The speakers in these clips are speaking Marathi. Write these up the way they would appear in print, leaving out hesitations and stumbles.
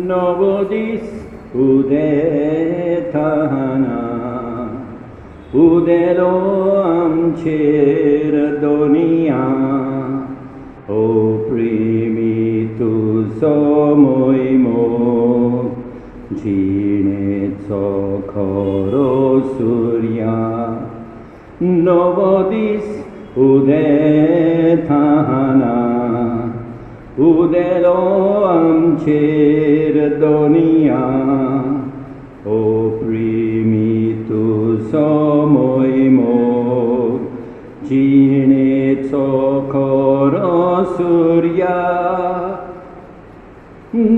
नवोदिस उदेताना उदेलो आमचेर Doniya O primitus moimo Ginetso koro surya Novodis udetana Udelo amcher donia O primitus moimo Ginetso koro surya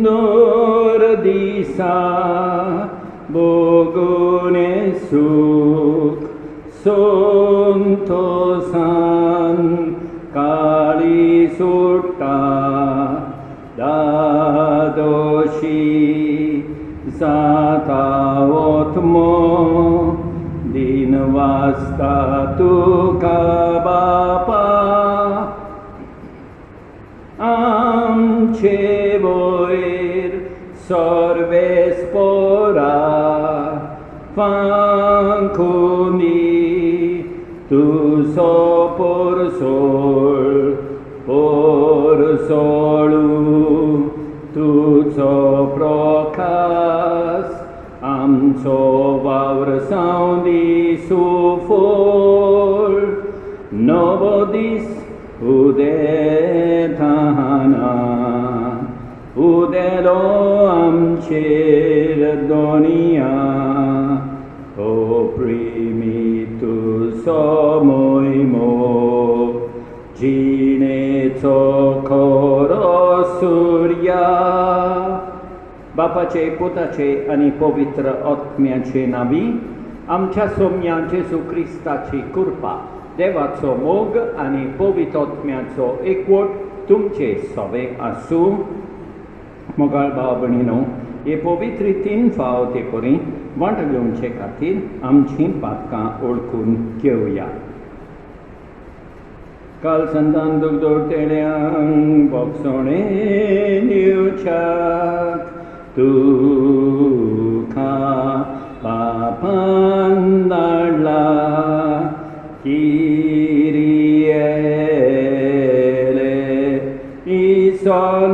Nordisa bogunesuk Sontosan kali sutta Dadoshi Satavotmo Dinvasta tukabapa Amchevoir sorvespora Fancuni tu so por solu tu so procas Amso vavrsaun di sufor Novodis udetana udelo amcher donia O primitus moimo Ginetso koro surya बापाचे पुताचे आणि पवित्र आत्म्याचे नावी आमच्या सोम्यान जेजू क्रिस्ताची कृपा देवाचो मोग आणि पवित्र आत्म्याचो एकवट तुमचे सवे आसूं मोगाळ भाव भयणीनो हे पवित्र तीन फाव ते परी वांट घेवचे खातीर आमची पातकां ओळखून घेवया काल संतान दुगदोरतेल्यांक बोगसोणे दिवच्याक तुका पापान धाडला Kyrie eleison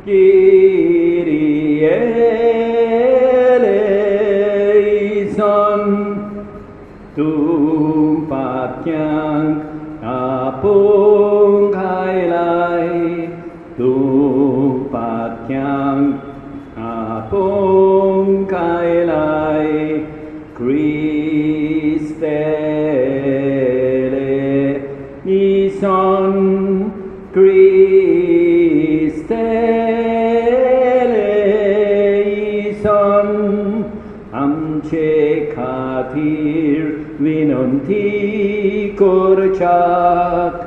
Kyrie eleison tum patyang apung kailai tum patyang apung kailai Christe eleison Christe eleison amche khatir vinanti korchak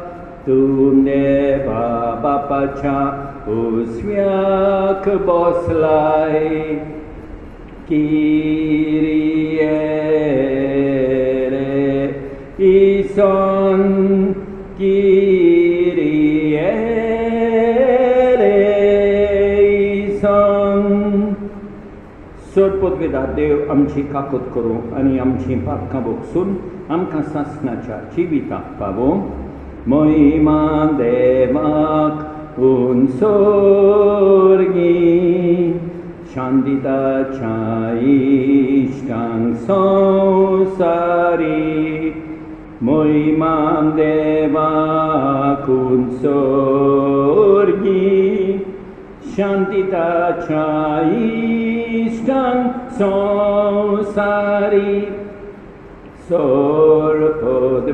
tumne bapacha usvyak boslai Kyrie eleison Kyrie eleison सोडपोतवेदार देव आमची काकूत करूं आनी आमची पातकां भोगसून आमकां सासणाच्या जिविताक पावों महिमा देवाक उंचोर्गी शांतिताच्या इश्टांक संवसारी महिमा देवाक उंचोर्गी शांतिताच्या इश्टांक संवसारी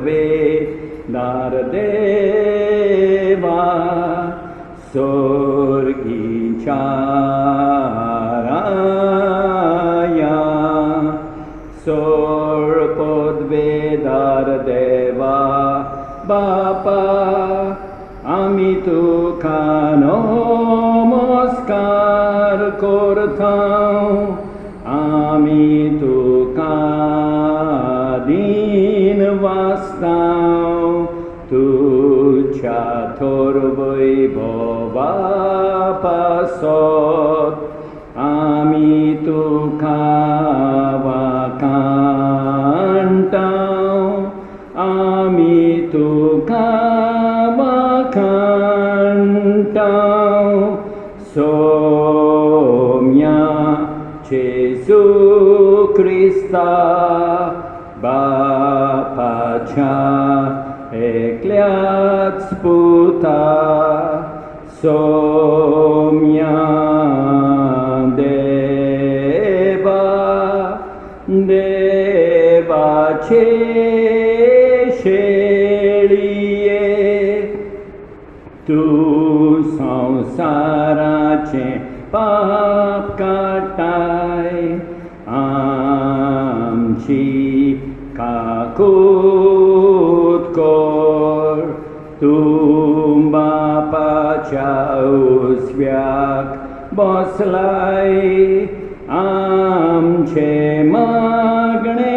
सोडपोतवेदार देवा सोर्गीच्या राया सोडपोतवेदार देवा बापा आमी तुका नमस्कार करतां आमी तुका दिन वाचतां तुझ्या थोर वैभवा पासत सोम्या जेसू क्रिस्ता बापाच्या एकल्याच पुता सोम्या देवाचे शेळिये तू संसाराचे पाप काटाय आमची काकूत कोर तू बापाच्या उजव्याक बसलाय आमचे मागणे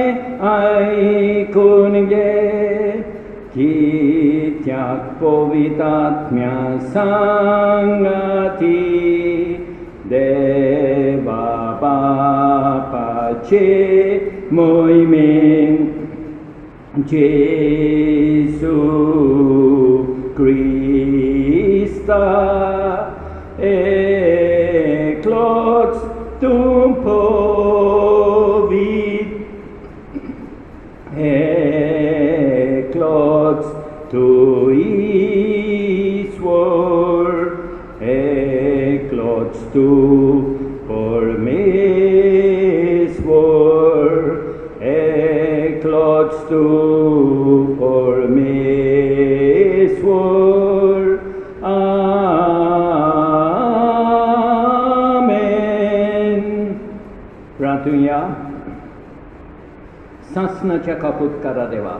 ऐकून घे कित्याक पवित्रात्म्या सांगाती देवा बापाचे मोहिमेन जेसू क्रिस्ता एकलोच तूं पवित्र एकलोच तूं ईश्वर एकलोच तूं परमेश्वर एकलोच तूं परमेश्वर आमेन. प्रार्थुया. सासणाच्या कापुतकारा देवा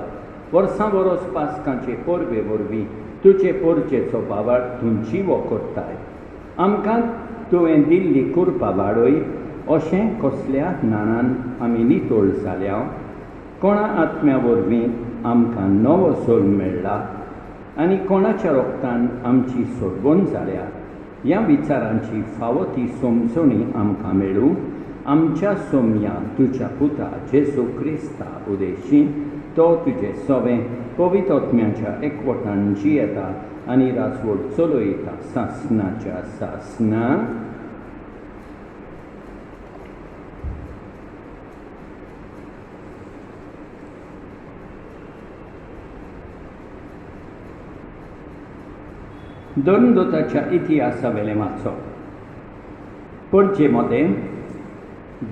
वर्सां वरोस पास्कांचे पोरबे वरवीं तुजे पोरचेचो बाबाळ तूं जिवो करताय आमकां तुवें दिल्ली कुरपा वाडोय अशें कसल्या ज्ञानान आमी नितोळ जाल्या कोणा आत्म्या वरवीं आमकां नवो सोल मेळ्ळा आनी कोणाच्या रोगतान आमची सोडवण जाल्या ह्या विचारांची फावो ती समजणी आमकां मेळूं आमच्या सोम्या तुज्या पुता जेसू क्रिस्ता उदेशी तो तुजें सवें पवित्र आत्म्याच्या एकवटान जियेता आनी राजवट चलयता सासणाच्या सासना दोन दोताच्या इतिहासा वेले वाचो परचे मदें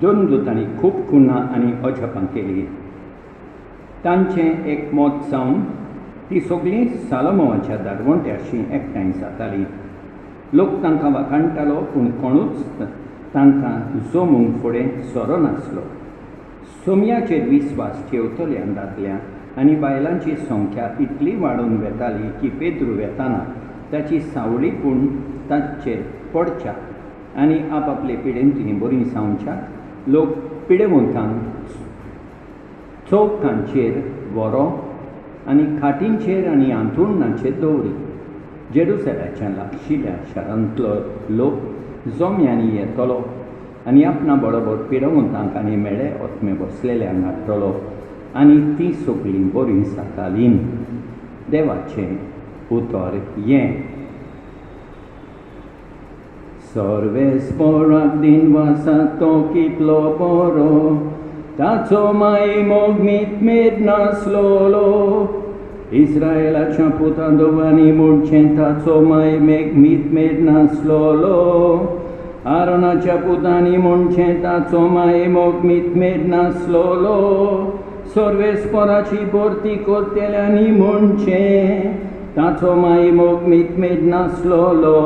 दोन दोतांनी खूब गुन्हा आनी अजापां केली तांचें एक मत जावन ती सगळीं सालोमोवाच्या दादवंट्याशी एकठांय जातालीं लोक तांकां वाखाणटालो पूण कोणूच तांकां जमूंक फुडें सरो नासलो सोम्याचेर विस्वास ठेवतल्यान दादल्या आनी बायलांची संख्या इतली वाडून वेताली की पेद्रू वेताना ताची सावळीपूण ताचेर पडच्या आनी आपआपले पिडेंतली बरीं जावच्याक लोक पिडेवंतांक चौकांचेर व्हरो आनी खाटींचेर आनी आंथरुणाचेर दवरी जेरुसलेमाच्या लागशिल्ल्या शारांतलो लोक जोम्यांनी येतलो आनी आपणा बरोबर पिडेवंतांक आनी मेळे ओतमे बसलेल्यांक हाडटलो आनी तीं सगळीं बरीं जातालीं देवाचें उतर हें सर्वेस्पराक दिनवासा तो कितलो बरो ताचो माई मोग मीत नासलोलो इस्रायलाच्या पुता दोगांनी म्हणचें ताचो माई मीत नासलोलो आरोनाच्या पुतांनी म्हणचें ताचो माई मोग मीत नासलोलो सर्वेस्पराची भरती करतेल्यांनी म्हणचें ताचो माई मोग मीत नासलोलो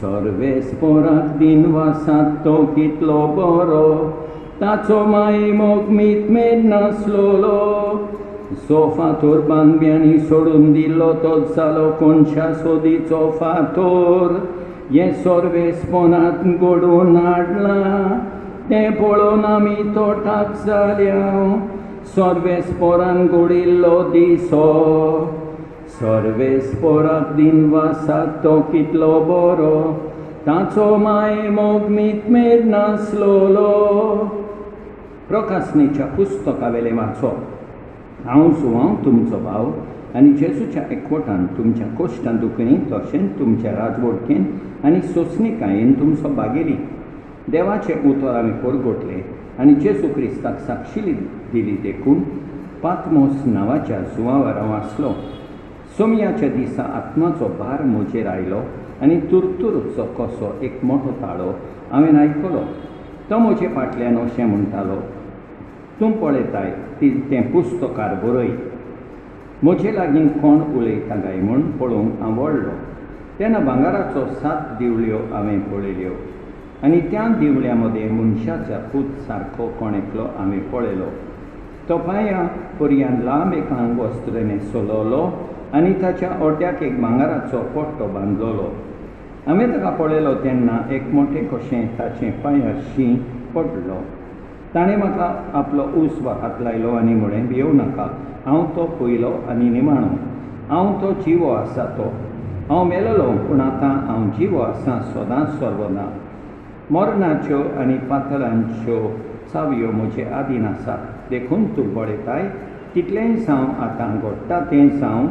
सर्वेस्पराक दिनवासांत तो कितलो बरो ताचो माई मोग मीत नासलोलो जो फातोर बांदब्यांनी सोडून दिल्लो तोच जालो कोणच्या सोदीचो फातोर हे सर्वेस्परांत घडोवन हाडला तें पळोवन आमी तोटाक जाल्या सर्वेस्परान घडिल्लो दिसो सर्वेस्पराक दिनवासांत तो कितलो बरो ताचो माय मोग मीत नासलोलो प्रकाशनेच्या पुस्तका वेले वाचो हांव सुवांव तुमचो भाव आनी जेजूच्या एकवटान तुमच्या कोश्टां दुखणी तशेंच तुमच्या राजवटकेन आनी सोंसणिकायेन तुमचो बागेली. देवाचें उतर आमी परगोटले आनी जेजू क्रिस्ताक साक्षी दिली देखून पातमोस नांवाच्या सुवावर हांव आसलो. सोमयाच्या दिसा आत्माचो भार म्हजेर आयलो आनी तुरतुरचो कसो एक मोठो ताळो हांवें आयकलो. तो म्हजे फाटल्यान अशें म्हणटालो, तूं पळयताय तें पुस्तकार बरय. म्हजे लागीं कोण उलयता काय म्हूण पळोवंक हांव वळलो. तेन्ना भांगाराचो 7 दिवळ्यो हांवें पळयल्यो आनी त्या दिवळ्या मदें मनशाच्या पूत सारको कोण एकलो हांवें पळयलो. तो पांयां पर्यंत लांब एक आंग वस्त्र न्हेसलोलो आनी ताच्या ओट्याक एक भांगाराचो पट्टो बांदलोलो. हांवें ताका पळयलो तेन्ना एक मोठें कशें ताचें पांयार शीं पडलो. ताणें म्हाका आपलो उजो हात लायलो आनी म्हळें, भियोव नाका, हांव तो पयलो आनी निमाणो. हांव तो जिवो आसा तो. हांव मेलोलो पूण आतां हांव जिवो आसां सदांच सर्वदा. मरणाच्यो आनी पातळांच्यो चावयो म्हजे आदीन आसात. देखून तूं पळयताय तितलेंच हांव आतां घडटा तेंच हांव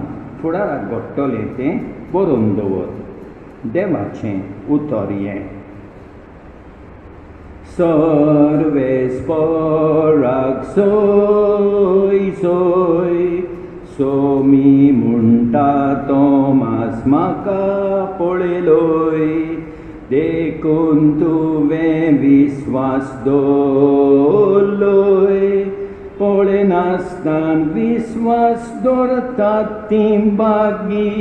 फुडाराक घडटलें तें बरोवन दवर. देवाचें उतर हें. सर्वेस्पराक सोय सोय, सोमी म्हणटा तोमास म्हाका पळयलोय. देखून तुवें विस्वास दवरलोय. पळयनासतना विस्वास दवरतात तीं बागी.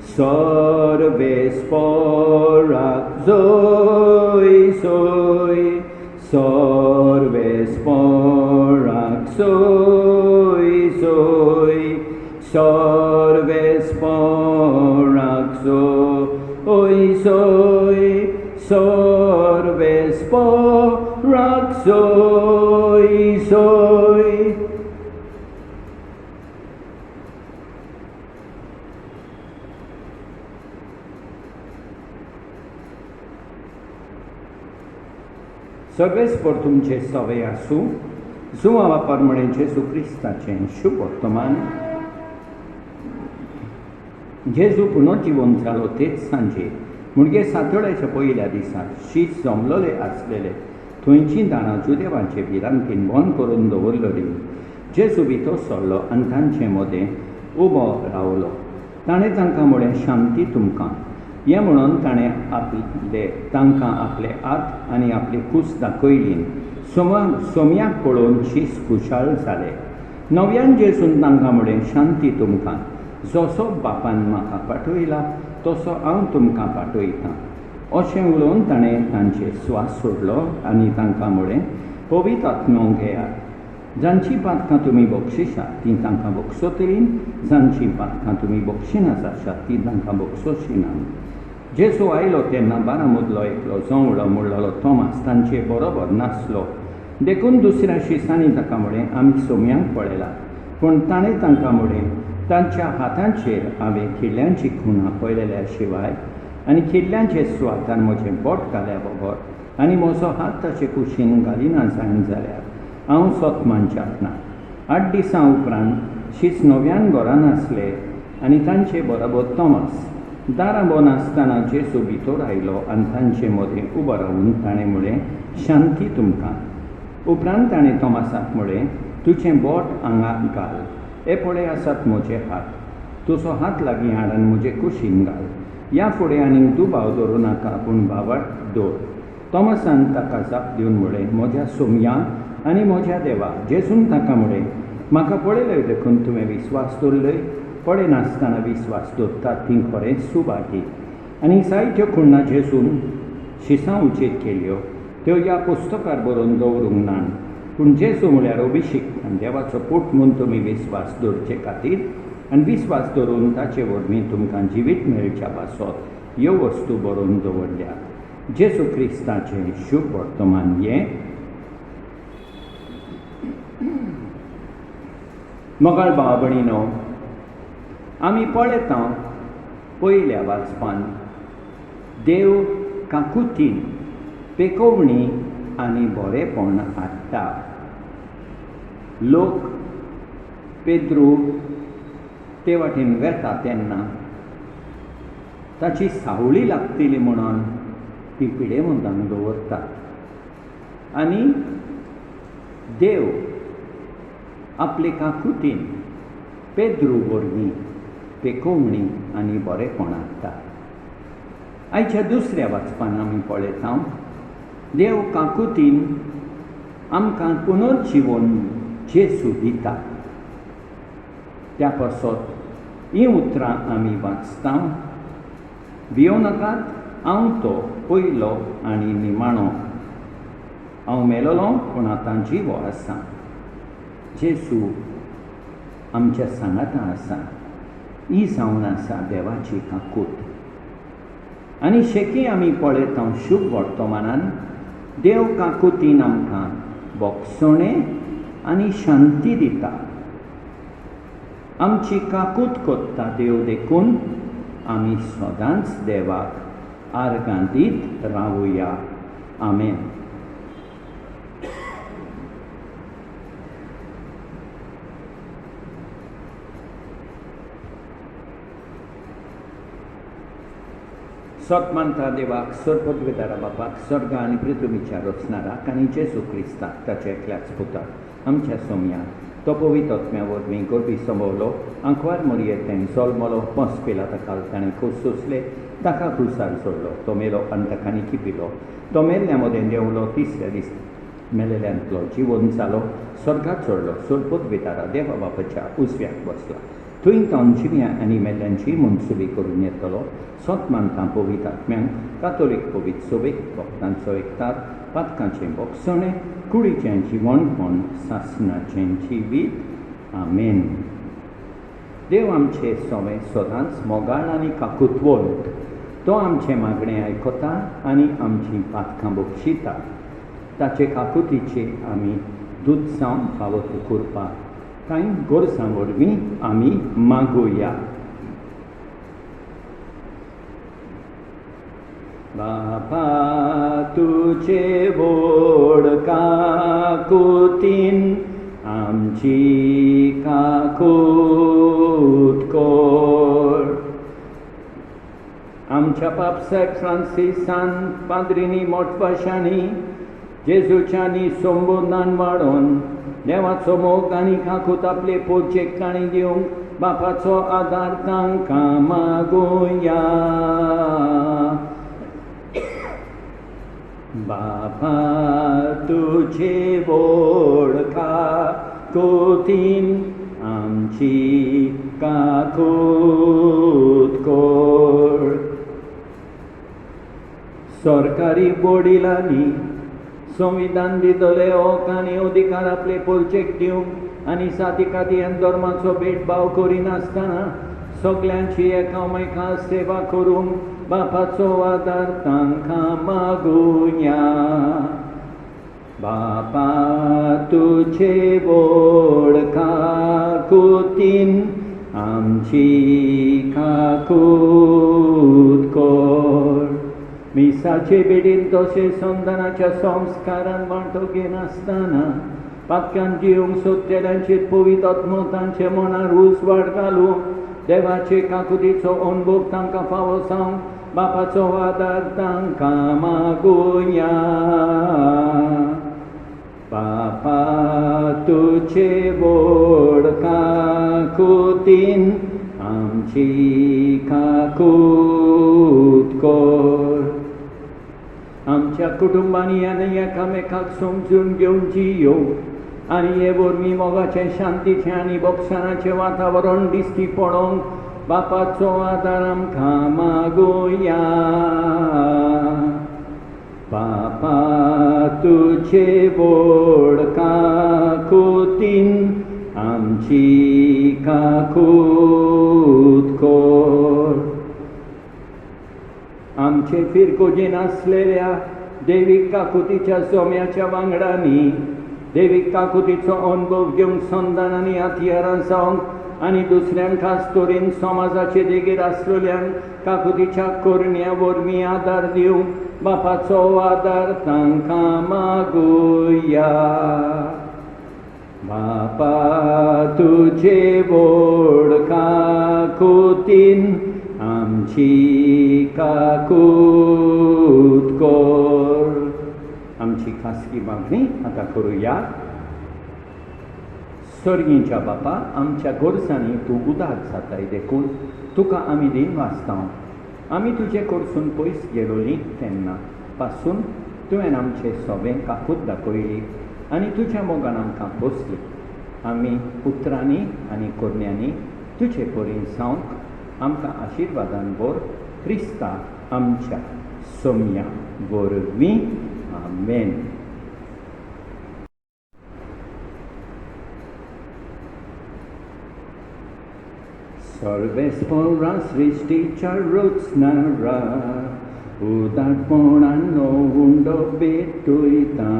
सर्वेस्पराक सोय सोय, सर्वेस्पराक सोय सोय, सर्वेस्पराक सोय सोय, सर्वेस्पराक सोय सोय. सर्वेस्पर तुमचे सवय आसूं. जुवावा परमणे जेजू क्रिस्ताचें शुभ वर्तमान. जेजू पुनर्जिवन जालो तेच सांजे म्हणजे सातोड्याच्या पयल्या दिसा शीत जमलोले आसलेले थंयचीं दारां जुदेवांचे भिरांतीन बंद करून दवरलेलीं. जेजू भितर सरलो आनी तांचे मदें उबो रावलो. ताणें तांकां म्हळें, शांती तुमकां. हें म्हणून ताणें तांकां आपले हात आनी आपली कूस दाखयली. सोमयाक पळोवन शीस खुशाल जाले. नव्यान जेजून तांकां म्हळें, शांती तुमकां. जसो बापान म्हाका पाठयला तसो हांव तुमकां पाठयतां. अशें उलोवन ताणें तांचे स्वास सोडलो आनी तांकां म्हळें, पवित्र आत्मो घेयात. जांची पातकां तुमी बक्षिशात तीं तांकां बक्षतलीं, जांची पातकां तुमी बक्षिनास आसात तीं तांकां बक्षशिनात. जेजू आयलो तेन्ना 12 मदलो एकलो जवळो म्हणलोलो तोमास तांचे बरोबर नासलो. देखून दुसऱ्या शिसांनी ताका म्हळें, आमी सोमयांक पळयला. पूण ताणें तांकां म्हळें, तांच्या हातांचेर हांवें किल्ल्यांची खुणां पळयलेल्या शिवाय आनी किल्ल्यांचे सुवातान म्हजें बोट घाल्या बरोबर आनी म्हजो हात ताचे कुशीन घालिना जायन जाल्यार हांव सोतमांच्यात ना. 8 दिसां उपरांत शीस नव्यान घरान आसले आनी तांचे बरोबर तोमास. दारां बंद आसतना जेजू भितर आयलो आनी तांचे मदें उबो रावन ताणें म्हळें, शांती तुमकां. उपरांत ताणें तोमासाक म्हळें, तुजें बोट हांगा घाल. हे पळय आसात म्हजे हात. तुजो हात लागीं हाड आनी म्हजे कुशीन घाल. ह्या फुडें आनीक दुबाव दवरूं नाका पूण बावट दवर. तोमासान ताका जाप दिवन म्हळें, म्हज्या सोमया आनी म्हज्या देवा. जेजून ताका म्हळें, म्हाका पळयलय देखून तुवें विस्वास दवरलय. पळयनासतना विस्वास दवरतात तीं खरेंच सुभागी. आनी जायत्यो खुण्णां जेजून शिसां उजेड केल्यो त्यो ह्या पुस्तकार बरोवन दवरूंक ना. पूण जेजू म्हळ्यार अभिषेक आनी देवाचो पूत म्हूण तुमी विस्वास दवरचे खातीर आनी विस्वास दवरून ताचे वरवीं तुमकां जिवीत मेळच्या पासत ह्यो वस्तू बरोवन दवरल्यात. जेजू क्रिस्ताचें शुभ वर्तमान हें. मोगाळ भाव भयणीनो, आमी पळयता पयल्या वाचपान देव काकुतीन पेकोवणी आनी बरेपण हाडटा. लोक पेद्रू ते वाटेन वेता तेन्ना ताची सावळी लागतली म्हणून पिपिडे मुद्दाम दवरतात आनी देव आपले काकुतीन पेद्रू वरवीं पेकोवणी आनी बरेपण हाडटा. आयच्या दुसऱ्या वाचपान आमी पळयता देव काकुतीन आमकां पुनर्जीवन जेसू दिता. त्या पासत हीं उतरां आमी वाचता. भियो नाकात, हांव तो पयलो आनी निमाणो. हांव मेलोलों पूण आतां जिवो आसा. जेसू आमच्या सांगाता आसा. ही जावन आसा देवाची काकूट. आनी शेकी आमी पळयता शुभ वर्तमानान देव काकुतीन आमकां बोगसणें आनी शांती दिता. आमची काकूट कोत्ता देव देखून आमी सदांच देवाक आर्गां दीत रावुया. आमेन. सत्मानता देवाक सर्वपदवेदारा बापाक स्वर्ग आनी पृथ्वीच्या रचणाराक आनी जेसू क्रिस्ताक ताच्या एकल्याच पुताक आमच्या सोम्याक तो पवित्र आत्म्या वरवीं गोरबी समोवलो आंकवार मरयेतें जल्मलो पंस पेला ताका ताणें खूब सोंसले ताका क्रुसार सोडलो. तो मेलो आनी ताका किपिलो. तो मेल्ल्या मदें देंवलो. तिसऱ्या दीस मेलेल्यांतलो जिवन जालो. स्वर्गाक चडलो. सर्वपदवेदारा देवा बापाच्या उजव्याक बसला. थंय तो जिव्या आनी मेल्ल्यांची मनसुबी करून येतलो. सत्मानता पवित्र आत्म्यांक कातोलीक पवित्र सोबेक भक्तांचो एकतार पातकांचें बोगसणें कुडीचें जिवणपण सासणाचें जिवीत. आमेन. देव आमचे सोवे सदांच मोगाळ आनी काकुतवंत. तो आमचें मागणें आयकता आनी आमचीं पातकां बक्षिता. ताचे काकुतीचे आमी दूद जावन फावो करपाक कांय गोरसां वरवीं आमी मागुया. बापा तुजे व्हड काकुतीन आमची काकूट कोर. आमच्या पापसाक फ्रांसिसान पाद्रिनी मोठवाशांनी जेजूच्यांनी संबोधान वाडोवन देवाचो मोग आनी काकूट आपले पोरचेक ताणी दिवंक बापाचो आदार तांकां मागुया. बापा तुजे व्हड काकुतीन आमची काकूट कोर. सरकारी वडिलांनी संविधान दितले हक आनी अधिकार आपले पोरचेक दिवंक आनी सातिकातीन धर्माचो भेदभाव करिनासतना सगळ्यांची एकामेका सेवा करूंक बापाचो आदार तांकां मागुया. बापा तुजे व्हड काकुतीन आमची काकूट कोर. मिसाचे बेडीन तशें संतानाच्या संस्कारान वांटो घेनासतना पातकान जिवंक सोदतेल्यांचेर पवित्र आत्मो तांचे मनार उजवाड घालूंक देवाचे काकुतीचो अनुभव तांकां फावो जावंक बापाचो आदार तांकां मागुया. बापा तुजे व्हड काकुतीन आमची काकूट कोर. आमच्या कुटुंबांनी आनी एकामेकाक समजून घेवन जियोंक आनी हे वरवीं मोगाचें शांतीचें आनी बक्षणाचें वातावरण दिश्टी पडोवंक बापाचो आदार आमकां मागुया. बापा तुजे व्हड काकुतीन आमची काकूट कोर. आमचे फिरकोजेन आसलेल्या देवीक काकुतीच्या सोम्याच्या वांगडांनी देवीक काकुतीचो अनुभव घेवंक संदान आनी हातयारां जावंक आनी दुसऱ्यांक खास तरेन समाजाचे देगेर आसलेल्यांक काकुतीच्या कोरण्या वरवीं आदार दिवंक बापाचो आदार तांकां मागुया. बापा तुझे वोडका कोतीन आमची काकूत कोर. आमची खासगी मागणी आता करूया. स्वर्गीच्या बापा, आमच्या गोरसांनी तूं उदार जाताय देखून तुका आमी दिन वाचतां. आमी तुजे कडसून पयस गेलोलीं तेन्ना पासून तुवें आमचे सोबे काकूत दाखयली आनी तुज्या मोगान आमकां बसली. आमी उतरांनी आनी कोरण्यांनी तुजे परीन जावंक आमकां आशिर्वादान भर क्रिस्ता आमच्या सोम्या वरवीं. आमेन. सर्वेस्परा सृष्टीच्या रचणारा उदारपणान उंडो बेटुयता.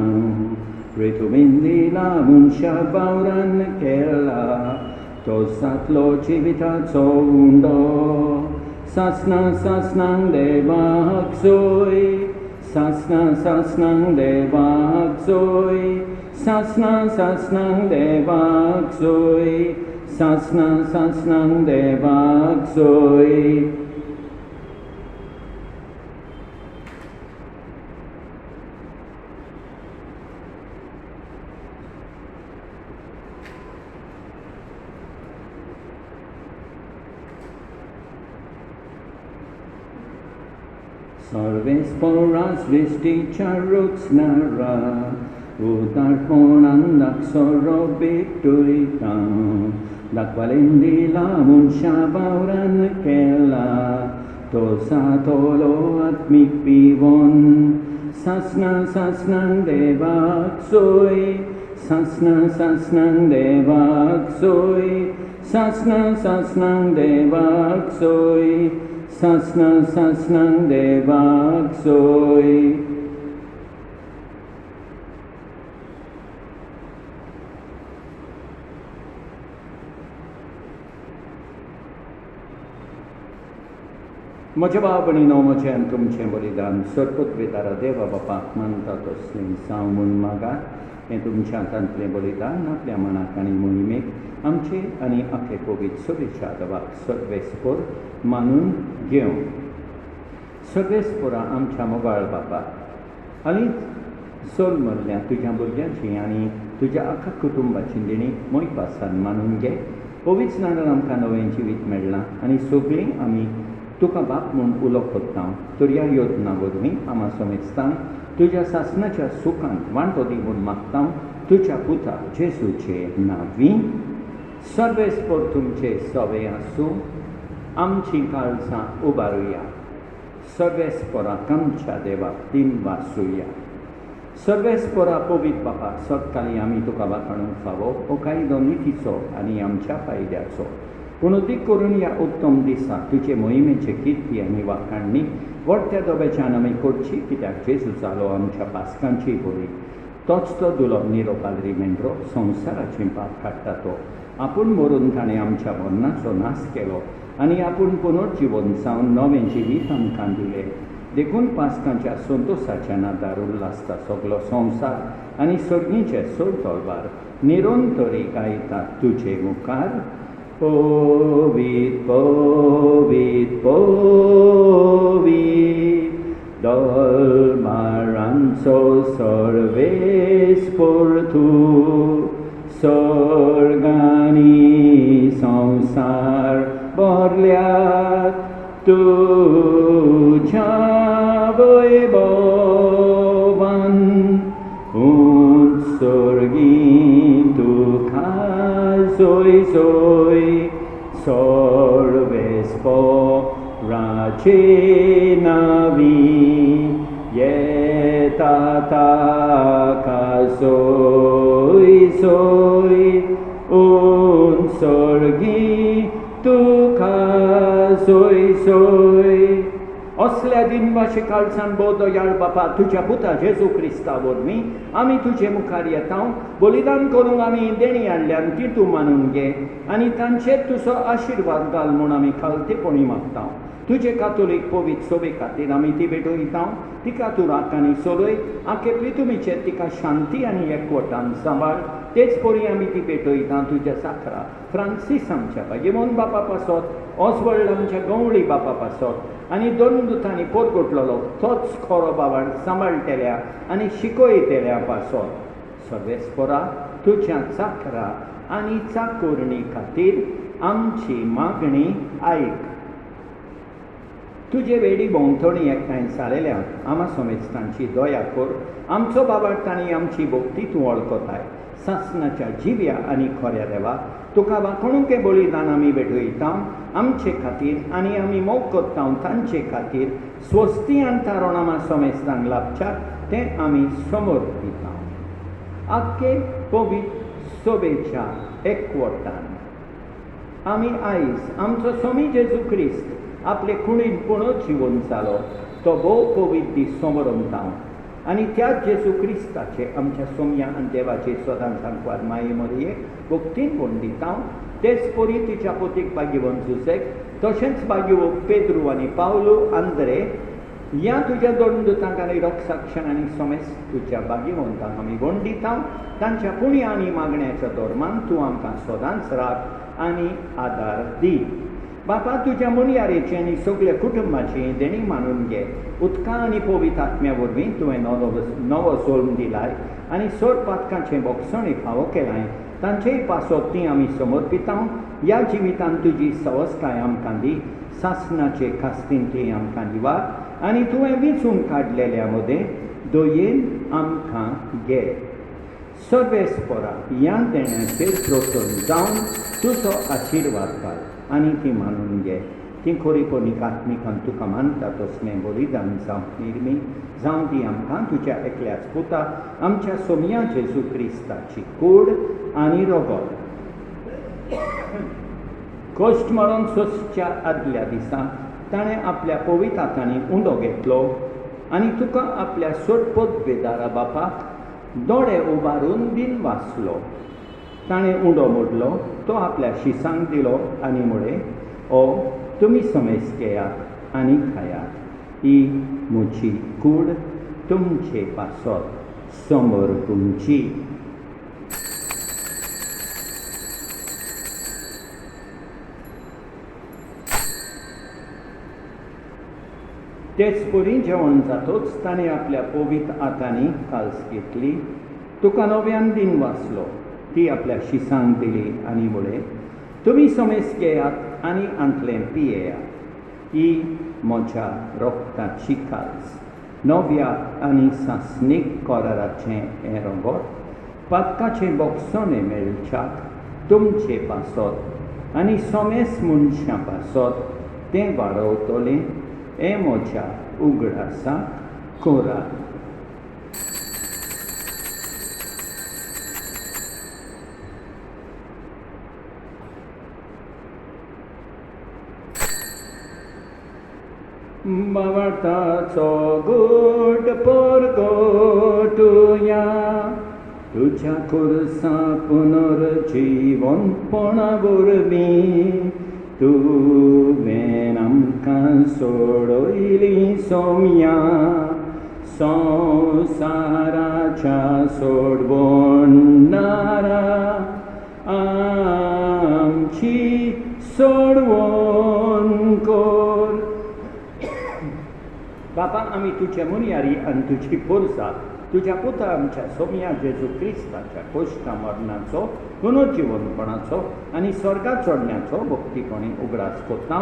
पृथ्वीन दिला मनशा वावरान केला तो सातलो जिविताचो उंडो. सासना सासनांक देवाक जोय, सासना सासनांक देवाक जोय, सासना सासनांक देवाक जोय, सासना सासनांक देवाक जोय. सर्वेस्परा सृष्टीच्या रचणारा उदारपणान दाखसरो बेटुयता. दाखवालेन दिला मनशा वावरान केला तो सातलो आत्मीक पिवोन. सासना सासनांक देवाक जोय, सासना सासनांक देवाक जोय, सासना सासनांक देवाक जोय, सासना सासनांक देवाक जोय. म्हज्या भाव भयणीनो, म्हजें आनी तुमचें बलिदान सर्वोत्वेतारा देवा बापाक मानता तसलें जावं म्हूण मागात. हें तुमच्या हातांतलें बलिदान आपल्या मनाक आनी मोहिमेक आमचे आनी आखे कोवीद सभेच्या देवाक सर्वेस्पर मानून घेवं. सर्वेस्परा आमच्या मोगाळ बापा, हालींच सोल मरल्या तुज्या भुरग्यांची आनी तुज्या आख्या कुटुंबाची देणी मोयपासान मानून घे. पवित्र स्नानान आमकां नवें जिवीत मेळ्ळां आनी सगळीं आमी तुका बाप म्हूण उलो कोत्ता. तर ह्या योजना वरवीं आमा समेस्तान तुज्या सासणाच्या सुखांत वांटो दी म्हूण मागता तुज्या पुता जेजूचे नांवीं. सर्वेस्पर तुमचे सवे आसूं. आमची काळजां उबारुया. सर्वेस्पराक आमच्या देवाक दिन वाचुया. सर्वेस्परा पवित्र बापा, सत्काळी आमी तुका वाखाणूंक फावो हो कायदो नितीचो आनी आमच्या फायद्याचो. पूण अदीक करून ह्या उत्तम दिसा तुजे मोहिमेचे किर्ती आनी वाखाणणी व्हडट्या दोबेच्यान आमी करची, कित्याक जेजू जालो आमच्या पासकांची बळी. तोच तो दुलो निरो पालरी मेंड्रो संवसाराचें पाप काडटा तो. आपूण मरून ताणें आमच्या मरणाचो नाश केलो आनी आपूण पुनर्जिवन जावन नवें जिवीत आमकां दिलें. देखून पासकांच्या संतोशाच्या नादार उल्लासता सगलो संवसार आनी सर्गीचे सोड तोळबार निरंतरी गायतात तुजे मुखार. पवित्र पवित्र पवित्र दोळबारांचो सर्वेस्पर तूं. स्वर्गानी संवसार भरल्यात तुझ्या वैभवान. उंच सर्गी तुका सोय सोय. सर्वेस्पराचे नांवीं येता ताका सोय सोय. उंच सर्गी तुका सोय सोय. असल्या दिनवाशी काळजान भोव दयाळ बापा, तुज्या पुता जेजू क्रिस्ता वरवीं आमी तुजे मुखार येता. बलिदान करूंक आमी देणी हाडल्यान ती तूं मानून घे आनी तांचेर तुजो आशिर्वाद घाल म्हूण आमी खालतेपणी मागता. तुझे कातोलीक पवित्र सोबे खातीर आमी ती भेटयता तिका तूं राख आनी चलय आखे प्रितुमीचे तिका शांती आनी एकवटान सांबाळ तेच परी आमी ती भेटयता तुज्या साखरा फ्रांसीस आमच्या पागेमोन बापा पासत ऑसवर्ल्ड आमच्या गवळी बापा पासत आनी दोन दुतांनी पोरगोटलेलो तोच खरो बाबाड सांबाळटेल्या आनी शिकयतेल्या पासत सर्वेस्परा तुज्या साखरा आनी चाकोरणी खातीर आमची मागणी आयक तुजे वेडी भोंवतणी एकठांय सारयल्यात आमा समेस्तांची दया कर आमचो बाबाड तांणी आमची भक्ती तूं वळखताय सासणाच्या जिव्या आनी खऱ्या देवा तुका वाखणुके बळिदान आमी भेटयता आमचे खातीर आनी आमी मोग करता तांचे खातीर स्वस्ती आनी तारण आमा समेस्तांक लाभच्याक तें आमी समर्पिता आख्खे पवित्र सोबेच्या एकवटान आमी आयज आमचो स्वामी जेजू क्रिस्त आपले कुणीन पुणो जिवन जालो तो भोव पवित्र दीस समोरमता आनी त्याच जेजू क्रिस्ताचे आमच्या सोम्या आनी देवाचे सदां सांगवार माये मरये भक्तीन वंदिता तेच परी तिच्या पोतीक भाग्यवन जुसेक तशेंच भाग्यवक पेद्रू आनी पावलो आंद्रे ह्या तुज्या दोन दुतांक आनी रक्षाक्षण आनी समेस तुज्या भाग्यवंतांक आमी वंदिता तांच्या पुण्य आनी मागण्याच्या धर्मान तूं आमकां सदांच राख आनी आदार दी बापा तुज्या मुनयारेची आनी सगळ्या कुटुंबाची देणी मानून घे उदका आनी पवित्र आत्म्या वरवीं तुवें नवो जल्म दिलाय आनी सोड पातकांचें बोगसणी फावो केलाय तांचेय पासत ती आमी समर्पिता ह्या जिवितान तुजी सवस्ताय आमकां दी सासणाचे कास्तींतली आमकां दिवा आनी तुवें विचून काडलेल्या मदें दयेन आमकां घे सर्वेस्परा ह्या देण्याचेर प्रसन्न जावन तुजो आशिर्वाद घाल आनी ती मानून घे ती खरीपणीक आत्मिकान तुका मानता तसलें बलिदान जावं निर्मी जावं ती आमकां तुज्या एकल्याच पुता आमच्या सोम्या जेजू क्रिस्ताची कूड आनी रगत कश्ट मरण सोंसच्या आदल्या दिसा ताणें आपल्या पवित्र हातांनी उंडो घेतलो आनी तुका आपल्या सोडपत बेदारा बापाक दोळे उबारून दिन वाचलो ताणें उंडो मोडलो तो आपल्या शिसांक दिलो आनी म्हळें ओ तुमी समेस घेयात आनी खायात ही म्हजी कूड तुमचे पासत समोर तुमची तेच परी जेवण जातोच ताणें आपल्या पवित्र हातांनी काल्स घेतली तुका नव्यान दिन वाचलो ती आपल्या शिसांक दिली आनी म्हळें तुमी समेस घेयात आनी आंतलें पियेयात ही म्हज्या रोगताची काल्स नव्या आनी सासणीक कराराचें हें रगत पातकाचें बोगसणें मेळच्याक तुमचे पासत आनी समेस मनशां पासत तें वाडवतलें हें म्हज्या उगडासाक करात बाबाताचो गोड परगटुया तुज्या खुर्सा पुनर्जीवनपणा वरवीं तुवें आमकां सोडयली सोम्या संवसाराच्या सोडवणारा आमची सोडवण कर बापा आमी तुजे मुनयारी आनी तुजी पोरसा तुज्या पुता आमच्या सोम्या जेजू क्रिस्ताच्या कोश्टा मरणाचो पुनर्जीवनपणाचो आनी स्वर्गात चडण्याचो भक्तीपणी उगडास कोत्ता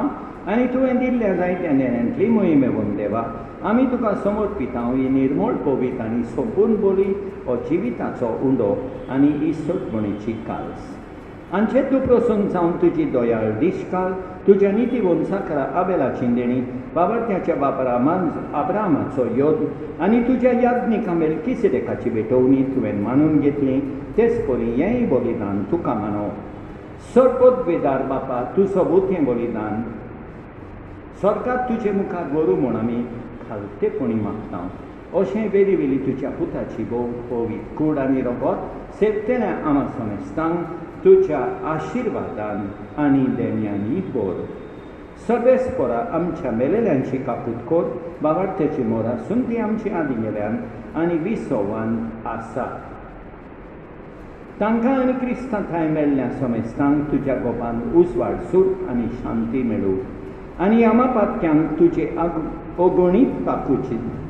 आनी तुवें दिल्ल्या जायत्या नेण्यांतली मोहिमेवून देवा आमी तुका समर्पिता ही निर्मळ पवित्र आनी संपूर्ण बोली हो जिविताचो उंडो आनी ही सोटमणीची काल्स आमचे तूं प्रसन्न जावन तुजी दयाळ दिश्काल तुज्या निती वंशाकरा आबेलाची देणी बाबरत्याच्या बापरा आब्रामाचो योद आनी तुज्या याज्ञिका मेल्किसेदेकाची भेटवणी तुवें मानून घेतली तेच परी हेंय बलिदान तुका मानो सरपत बेदार बापा तूं सबूत हें बलिदान स्वर्गात तुजे मुखार व्हरू म्हूण आमी खालतेपणी मागता अशें वेली वेली तुज्या पुताची भोव पवित्र कूड आनी रगत सेवतेल्या आमा समेस्तांक तुज्या आशिर्वादान आनी देण्यांनी बोर सर्वेस्परा आमच्या मेलेल्यांची काकूट कोर बावार्थ्याची मोरासून ती आमची आदी गेल्यान आनी विसोवान आसा तांकां आनी क्रिस्तां थाय मेल्ल्या समेस्तांक तुज्या गोपान उजवाड सूट आनी शांती मेळूं आनी आमा पातक्यांक तुजे अगणीत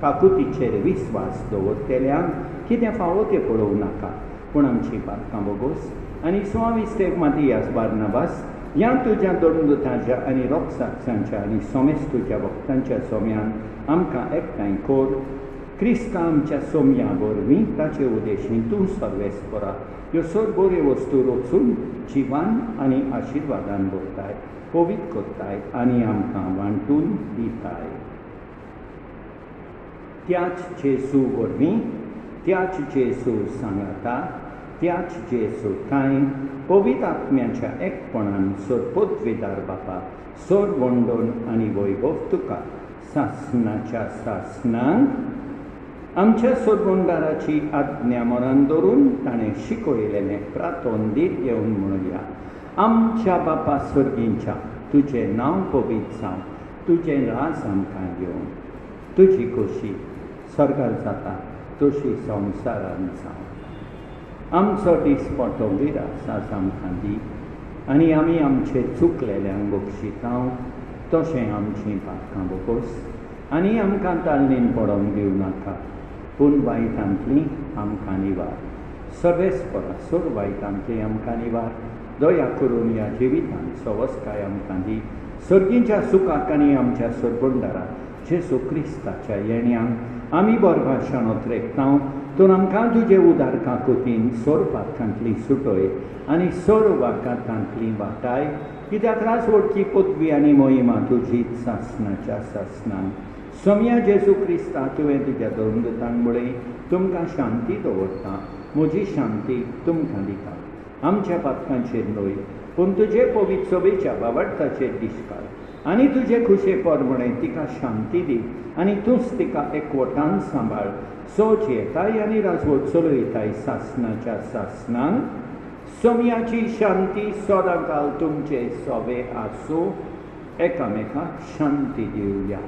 काकुतीचेर विस्वास दवरतेल्यांक कितें फावो ते पळोवं नाका पूण आमची पातकां बोगोस आनी स्वाविस्तेव मातियास बार्नबास ह्या तुज्या दोंडुताच्या आनी रोगसाक्षांच्या आनी सोमेस तुज्या वक्तांच्या सोम्यान आमकां एकठांय कोर क्रिस्तां आमच्या सोम्या वरवीं ताचे उदेशीं तूं सर्वेस्परा ह्यो सर बऱ्यो वस्तू रचून जिवान आनी आशिर्वादान भरताय पवित्र करताय आनी आमकां वांटून दिताय त्याच जेसू वरवीं त्याच जेसू सांगाता त्याच जेसू थाय पवित्र आत्म्याच्या एकपणान सर पदवेदार बापा सर वंडोन आनी वैभव तुका सासणाच्या सासणांक आमच्या सोडवंडाराची आज्ञा मरण धरून ताणें शिकयलेलें प्रातोंदीत येवन म्हणुया आमच्या बापा स्वर्गींच्या तुजें नांव पवित्र जावं तुजें राज आमकां घेवन तुजी खोशी स्वर्गांत जाता तशी संवसारांत जावं आमचो दिसपटो विरास आज आमकां दी आनी आमी आमचे चुकलेल्यांक बक्षितांव तशें आमचीं पातकां बोगोस आनी आमकां तालनीन पडोवंक दिवं नाका पूण वायटांतलीं आमकां निवार सर्वेस्परा सोर वायटांतलीं आमकां निवार दया करून ह्या जिवितांत सवस्काय आमकां दी सर्गीच्या सुखाक आनी आमच्या सोडवंडारा जेसू क्रिस्ताच्या येण्याक आमी बरभाशान ओतरेकतांव तूं आमकां तुजे उदार काकुतीन सोर पातकांतली सुटय आनी सोर वाकांतांतली वाटाय कित्याक रासवडची पदवी आनी मोहिमा तुजीच सासणाच्या सासणान सोम्या जेसू क्रिस्ता तुवें तुज्या दोंडुतांक मुळे तुमकां शांती दवरता म्हजी शांती तुमकां दिता आमच्या पातकांचेर न्हय पूण तुजे पवित्र सभेच्या बाबडताचेर दिसकाल आनी तुजे खुशे परमणे तिका शांती दी आनी तूंच तिका एकवटान सांबाळ सोच येताय आनी राजवट चलयताय सासणाच्या सासणांक सोम्याची शांती सदांकाल तुमचे सोबे आसूं एकामेकाक शांती दिवया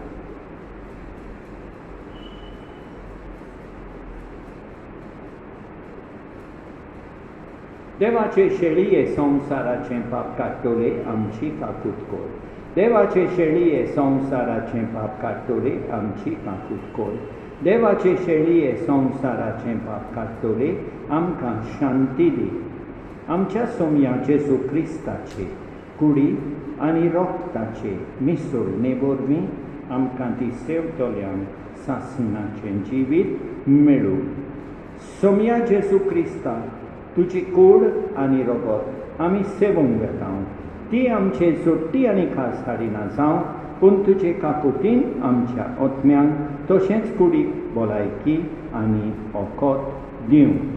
देवाचे शेळये संवसाराचें पाप काडटोले आमची काकूट कोर देवाचे शेळये संवसाराचें पाप काडटोले आमची काकूट कोर देवाचे शेळये संवसाराचें पाप काडटोले आमकां शांती दी आमच्या सोम्या जेसू क्रिस्ताचे कुडी आनी रोगताचे मिसळणे वरवीं आमकां ती सेवतल्यांक सासणाचें जिवीत मेळूं सोम्या जेसू क्रिस्ता तुजी कूड आनी रोगत आमी सेवूंक येता ती आमचे सोडटी आनी खास हाडिना जावं पूण तुजे काकुतीन आमच्या ओतम्यांक तशेंच कुडीक भलायकी आनी ओकोत दिवं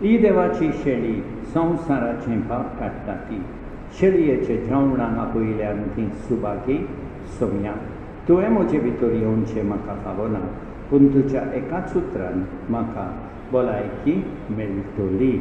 ही देवाची शेळी संवसाराचें पाप काडटा ती शेळयेचे जेवणाक आपयल्यान ती सुभागी सोम्या तुवें म्हजे भितर येवचें म्हाका फावना पूण तुज्या एकाच उतरान म्हाका भलायकी मेळटली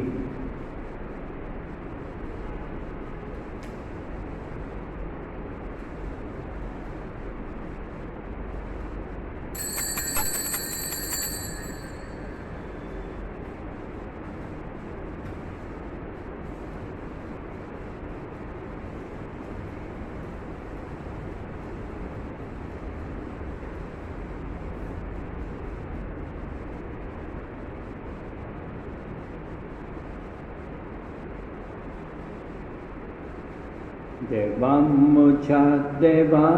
देवा म्हज्या देवा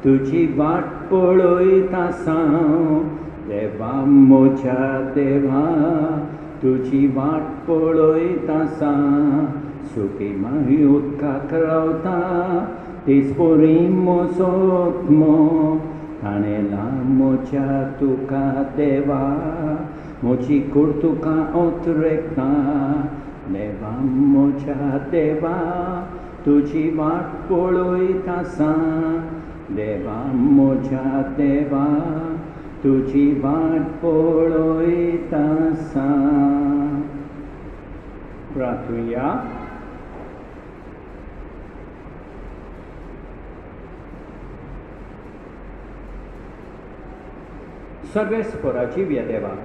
तुजी वाट पळयता साव देवा म्हज्या देवा तुजी वाट पळयता साव सुखी माही उदकाक रावता दिसपरी मोसोत्मो ताणें म्हज्या तुका देवा म्हजी कूड तुका ओतरेकता देवा म्हज्या देवा तुजी वाट पळयता सां देवा म्हज्या देवा तुजी वाट पळयता सां प्रार्थुया सर्वेस्पराची देवा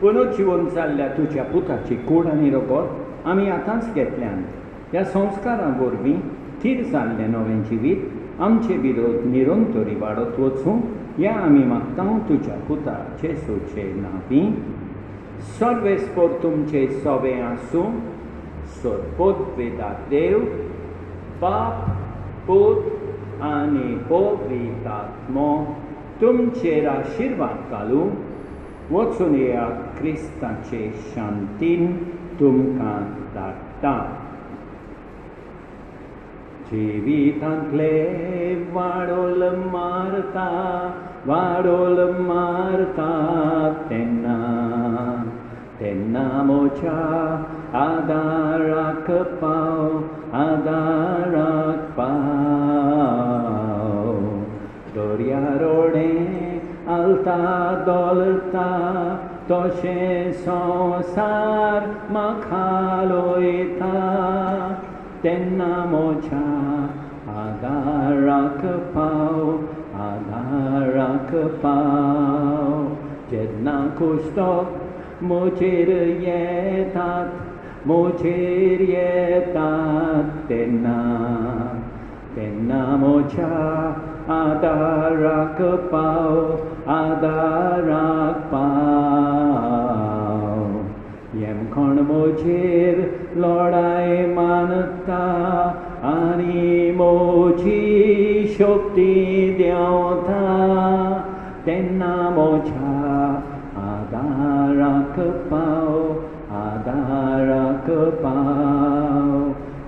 पुनर्जीवन जाल्ल्या तुज्या पुताची कूड आनी रगत आमी आतांच घेतल्यान ह्या संस्कारां वरवीं थीर जाल्लें नवें जिवीत आमचे विरोध निरंतरी वाडत वचूं ह्या आमी मागता तुज्या पुता जेसूचे नांवी. सर्वेस्पर तुमचे सवें आसूं. सोदपोद देव बाप पूत आनी पवित्र आत्मो तुमचेर आशिर्वाद घालूं. वचून येयात क्रिस्ताचे शांतीन तुमकां धाडटा. जिवितांतले वाडोल मारता तेन्ना तेन्ना म्हज्या आदाराक पाव. दर्या रोडें आलता दोलता तशें संवसार म्हाका तेन्ना म्हज्या आदाराक पाव. जेन्ना कुश्टोक म्हजेर येतात तेन्ना म्हज्या आदाराक पाव. येमखण म्हजेर लढाय मानता आनी म्हजी शक्ती देंवता तेन्ना म्हज्या आदाराक पाव.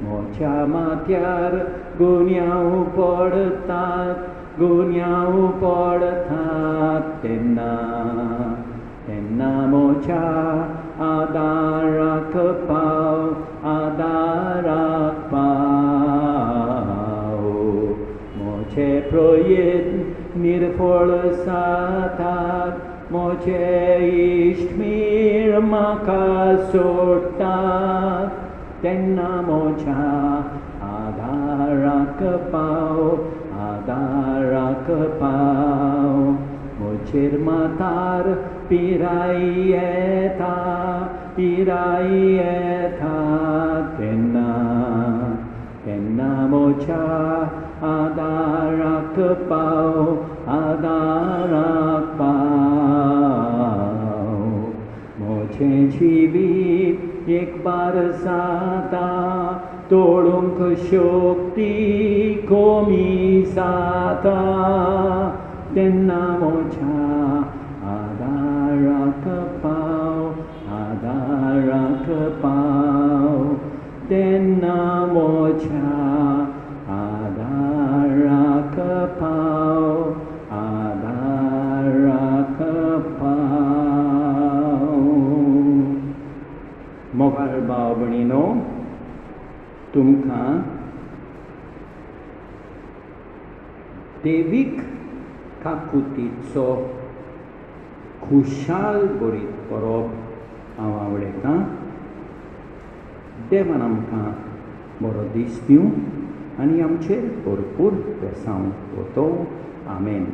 म्हज्या माथ्यार गुन्यांव पडतात तेन्ना म्हज्या आदाराक पाव. म्हजे प्रयत्न निर्फळ जातात. म्हजे इश्टमीर म्हाका सोडटात तेन्ना म्हज्या आदाराक पाव. म्हजेर माथार पिराय येता तेन्ना म्हज्या आदाराक पाव. म्हजें जिवीत एक बार जाता तोडूंक शक्ती कमी जाता तेन्ना म्हज्या आदाराक पाव. तेन्ना म्हज्या आदाराक पाव. मोगाळ भाव भयणीनो, तुमकां देवीक काकुतीचो खुशाल बरीत करप हांव आवडयतां. देवान आमकां बरो दीस दिवं आनी आमचेर भरपूर वेसांव वतो. आमेन.